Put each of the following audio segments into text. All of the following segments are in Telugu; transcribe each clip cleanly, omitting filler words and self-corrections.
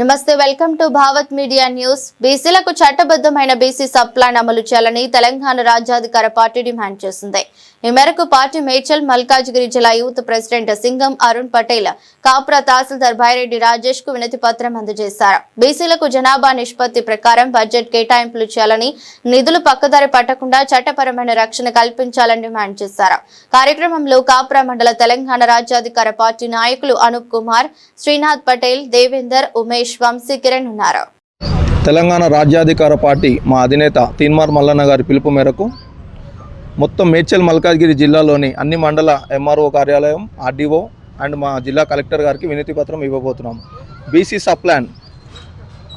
నమస్తే welcome to Bhavat media news. బీసీలకు చట్టబద్ధమైన బీసీ సబ్ ప్లాన్ అమలు చేయాలని తెలంగాణ రాజ్యాధికార పార్టీ డిమాండ్ చేసింది. ఈ మేరకు పార్టీ మేడ్చల్ మల్కాజ్గిరి జిల్లా యూత్ ప్రెసిడెంట్ సింగం అరుణ్ పటేల్ కాప్రా తహసీల్దార్ బైరెడ్డి రాజేష్ కు వినతి పత్రం అందజేశారు. బీసీలకు జనాభా నిష్పత్తి ప్రకారం బడ్జెట్ కేటాయింపులు చేయాలని, నిధులు పక్కదారి పట్టకుండా చట్టపరమైన రక్షణ కల్పించాలని డిమాండ్ చేశారు. కార్యక్రమంలో కాప్రా మండల తెలంగాణ రాజ్యాధికార పార్టీ నాయకులు అనూప్ కుమార్, శ్రీనాథ్ పటేల్, దేవేందర్, ఉమేష్, వంశీ కిరణ్ ఉన్నారు. తెలంగాణ రాజ్యాధికార పార్టీ మా అధినేత తీన్మార్ మల్లన్న గారి పిలుపు మేరకు మొత్తం మేడ్చల్ మల్కాజ్గిరి జిల్లాలోని అన్ని మండల ఎంఆర్ఓ కార్యాలయం, ఆర్డీఓ అండ్ మా జిల్లా కలెక్టర్ గారికి వినతి పత్రం ఇవ్వబోతున్నాం. బీసీ సబ్ ప్లాన్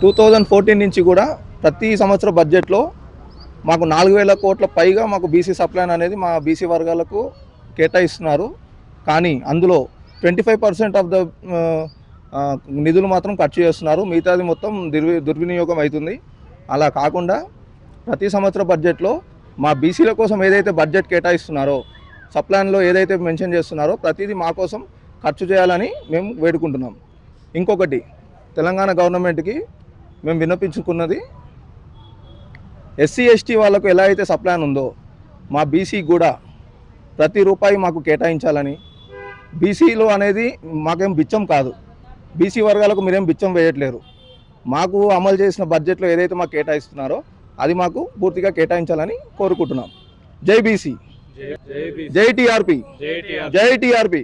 2014 నుంచి కూడా ప్రతి సంవత్సరం బడ్జెట్లో మాకు 4,000 కోట్ల పైగా మాకు బీసీ సబ్ ప్లాన్ అనేది మా బీసీ వర్గాలకు కేటాయిస్తున్నారు. కానీ అందులో 25% ఆఫ్ ద నిధులు మాత్రం ఖర్చు చేస్తున్నారు. మిగతాది మొత్తం దుర్వినియోగం అవుతుంది. అలా కాకుండా ప్రతి సంవత్సరం బడ్జెట్లో మా బీసీల కోసం ఏదైతే బడ్జెట్ కేటాయిస్తున్నారో, సబ్ ప్లాన్లో ఏదైతే మెన్షన్ చేస్తున్నారో ప్రతిదీ మా కోసం ఖర్చు చేయాలని మేము వేడుకుంటున్నాం. ఇంకొకటి, తెలంగాణ గవర్నమెంట్కి మేము విన్నపించుకున్నది, ఎస్సీ ఎస్టీ వాళ్ళకు ఎలా అయితే సబ్ ప్లాన్ ఉందో మా బీసీ కూడా ప్రతి రూపాయి మాకు కేటాయించాలని. బీసీలో అనేది మాకేం బిచ్చం కాదు, బీసీ వర్గాలకు మీరేం బిచ్చం వేయట్లేరు. మాకు అమలు చేసిన బడ్జెట్లో ఏదైతే మాకు కేటాయిస్తున్నారో అది మాకు పూర్తిగా కేటాయించాలని కోరుకుంటున్నాం. జై బీసీ, జై టీఆర్పీ, జై టీఆర్పీ.